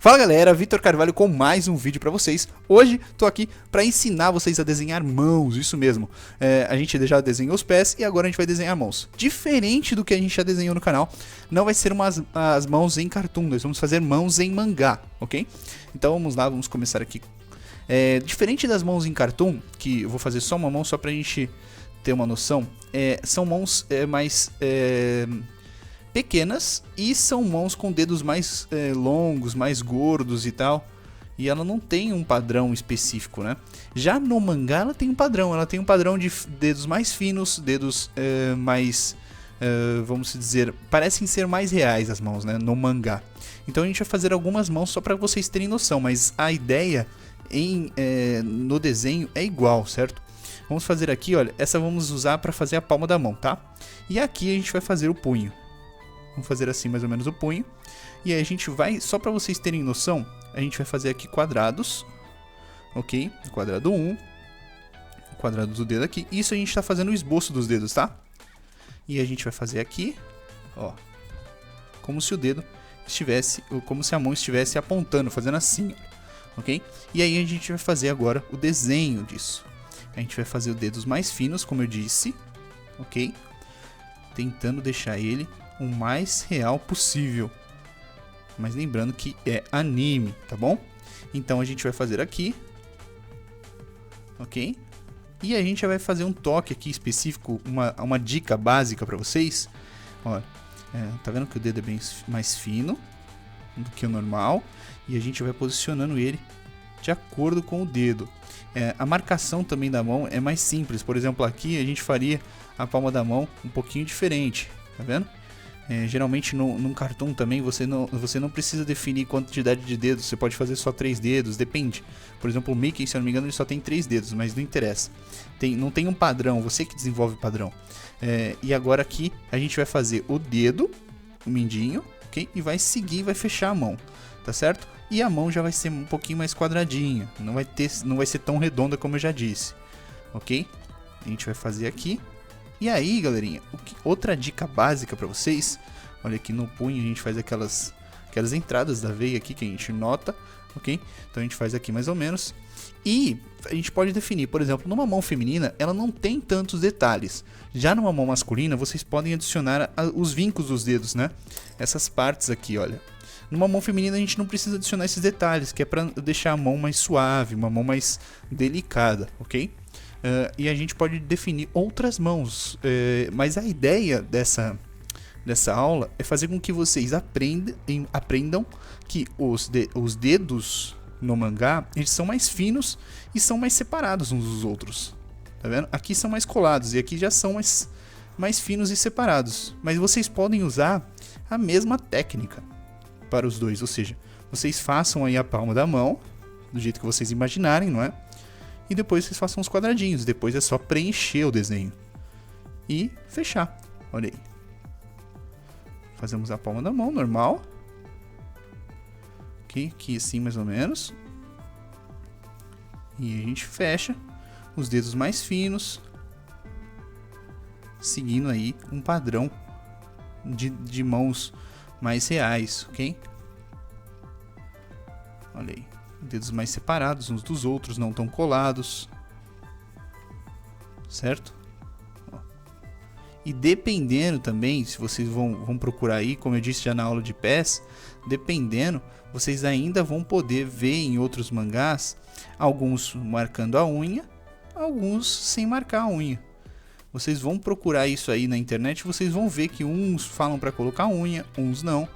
Fala galera, Vitor Carvalho com mais um vídeo pra vocês. Hoje tô aqui pra ensinar vocês a desenhar mãos, isso mesmo. A gente já desenhou os pés e agora a gente vai desenhar mãos. Diferente do que a gente já desenhou no canal, não vai ser as mãos em cartoon, nós vamos fazer mãos em mangá, ok? Então vamos lá, vamos começar aqui. Diferente das mãos em cartoon, que eu vou fazer só uma mão só pra gente ter uma noção, são mãos mais... pequenas e são mãos com dedos mais longos, mais gordos e tal. E ela não tem um padrão específico, né? Já no mangá ela tem um padrão de dedos mais finos, dedos mais, vamos dizer, parecem ser mais reais as mãos, né? No mangá. Então a gente vai fazer algumas mãos só para vocês terem noção, mas a ideia no desenho é igual, certo? Vamos fazer aqui, olha, essa vamos usar para fazer a palma da mão, tá? E aqui a gente vai fazer o punho. Vamos fazer assim mais ou menos o punho. E aí a gente vai, só para vocês terem noção, a gente vai fazer aqui quadrados. Ok? Quadrado 1. Quadrado do dedo aqui. Isso a gente está fazendo o esboço dos dedos, tá? E a gente vai fazer aqui, ó. Como se o dedo estivesse, como se a mão estivesse apontando, fazendo assim, ok? E aí a gente vai fazer agora o desenho disso. A gente vai fazer os dedos mais finos, como eu disse, ok? Tentando deixar ele o mais real possível, mas lembrando que é anime, tá bom? Então a gente vai fazer aqui, ok? E a gente vai fazer um toque aqui específico, uma dica básica para vocês. Olha, tá vendo que o dedo é bem mais fino do que o normal, e a gente vai posicionando ele de acordo com o dedo. A marcação também da mão é mais simples. Por exemplo, aqui a gente faria a palma da mão um pouquinho diferente, tá vendo? Geralmente num cartoon também você não precisa definir quantidade de dedos, você pode fazer só 3 dedos, depende. Por exemplo, o Mickey, se eu não me engano, ele só tem 3 dedos, mas não interessa. Não tem um padrão, você que desenvolve o padrão. E agora aqui a gente vai fazer o dedo, o mindinho, ok? E vai seguir, vai fechar a mão, tá certo? E a mão já vai ser um pouquinho mais quadradinha, não vai ser tão redonda como eu já disse, ok? A gente vai fazer aqui. E aí, galerinha, outra dica básica para vocês, olha aqui no punho a gente faz aquelas entradas da veia aqui que a gente nota, ok? Então a gente faz aqui mais ou menos. E a gente pode definir, por exemplo, numa mão feminina ela não tem tantos detalhes. Já numa mão masculina vocês podem adicionar os vincos dos dedos, né? Essas partes aqui, olha. Numa mão feminina a gente não precisa adicionar esses detalhes, que é para deixar a mão mais suave, uma mão mais delicada, ok? E a gente pode definir outras mãos, mas a ideia dessa aula é fazer com que vocês aprendam que os dedos no mangá eles são mais finos e são mais separados uns dos outros, tá vendo? Aqui são mais colados e aqui já são mais finos e separados, mas vocês podem usar a mesma técnica para os dois, ou seja, vocês façam aí a palma da mão do jeito que vocês imaginarem, não é? E depois vocês façam os quadradinhos. Depois é só preencher o desenho e fechar. Olha aí. Fazemos a palma da mão normal. Aqui assim mais ou menos. E a gente fecha os dedos mais finos, seguindo aí um padrão de mãos mais reais, ok? Olha aí. Dedos mais separados uns dos outros, não tão colados, certo? Ó. E dependendo também, se vocês vão procurar aí, como eu disse já na aula de pés, dependendo, vocês ainda vão poder ver em outros mangás, alguns marcando a unha, alguns sem marcar a unha. Vocês vão procurar isso aí na internet, vocês vão ver que uns falam para colocar unha, uns não.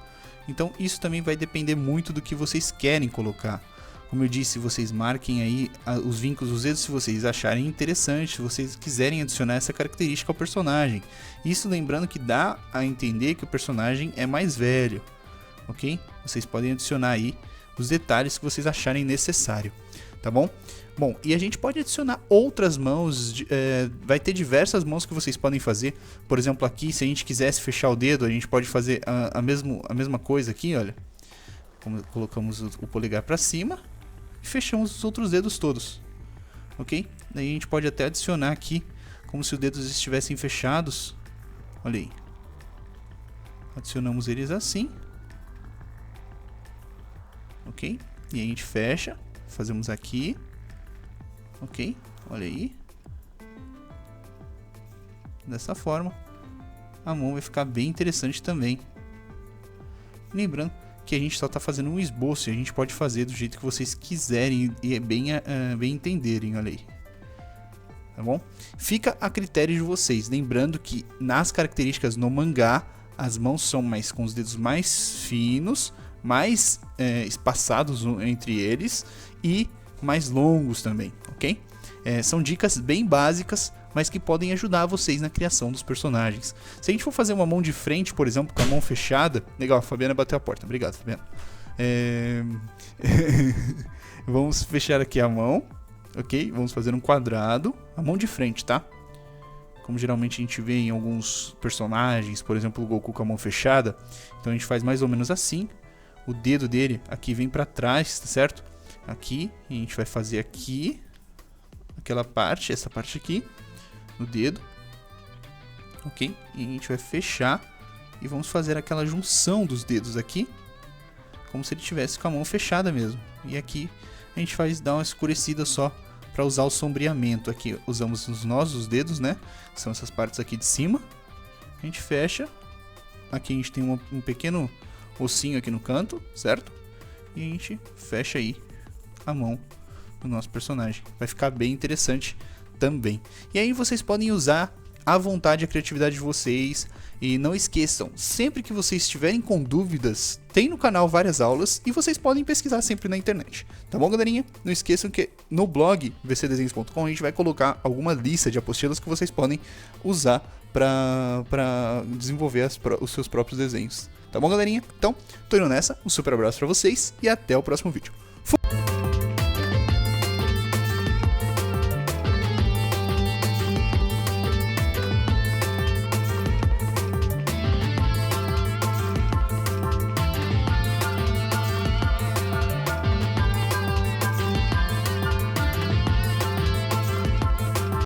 Então isso também vai depender muito do que vocês querem colocar. Como eu disse, vocês marquem aí os vincos dos dedos se vocês acharem interessante, se vocês quiserem adicionar essa característica ao personagem. Isso lembrando que dá a entender que o personagem é mais velho, ok? Vocês podem adicionar aí os detalhes que vocês acharem necessário, tá bom? Bom, e a gente pode adicionar outras mãos, vai ter diversas mãos que vocês podem fazer. Por exemplo, aqui, se a gente quisesse fechar o dedo, a gente pode fazer a mesma coisa aqui, olha. Colocamos o polegar para cima e fechamos os outros dedos todos, ok? Daí a gente pode até adicionar aqui como se os dedos estivessem fechados, olha aí. Adicionamos eles assim ok? E a gente fecha, fazemos aqui, ok? Olha aí. Dessa forma, a mão vai ficar bem interessante também. Lembrando que a gente só está fazendo um esboço, e a gente pode fazer do jeito que vocês quiserem e bem entenderem, olha aí. Tá bom? Fica a critério de vocês, lembrando que nas características no mangá, as mãos são com os dedos mais finos, mais espaçados entre eles e mais longos também, ok? São dicas bem básicas, mas que podem ajudar vocês na criação dos personagens. Se a gente for fazer uma mão de frente, por exemplo, com a mão fechada... Legal, a Fabiana bateu a porta. Obrigado, Fabiana. Vamos fechar aqui a mão, ok? Vamos fazer um quadrado. A mão de frente, tá? Como geralmente a gente vê em alguns personagens, por exemplo, o Goku com a mão fechada. Então a gente faz mais ou menos assim. O dedo dele aqui vem pra trás, tá certo? Aqui, e a gente vai fazer aqui aquela parte, essa parte aqui no dedo, ok? E a gente vai fechar e vamos fazer aquela junção dos dedos aqui, como se ele tivesse com a mão fechada mesmo. E aqui a gente dá uma escurecida só para usar o sombreamento. Aqui usamos os nós dos dedos, né? Que são essas partes aqui de cima. A gente fecha. Aqui a gente tem um pequeno ossinho aqui no canto, certo? E a gente fecha aí a mão do nosso personagem. Vai ficar bem interessante também. E aí vocês podem usar à vontade a criatividade de vocês. E não esqueçam, sempre que vocês estiverem com dúvidas, tem no canal várias aulas e vocês podem pesquisar sempre na internet. Tá bom, galerinha? Não esqueçam que no blog vcdesenhos.com a gente vai colocar alguma lista de apostilas que vocês podem usar para desenvolver os seus próprios desenhos. Tá bom, galerinha? Então, tô indo nessa. Um super abraço para vocês e até o próximo vídeo. Fui!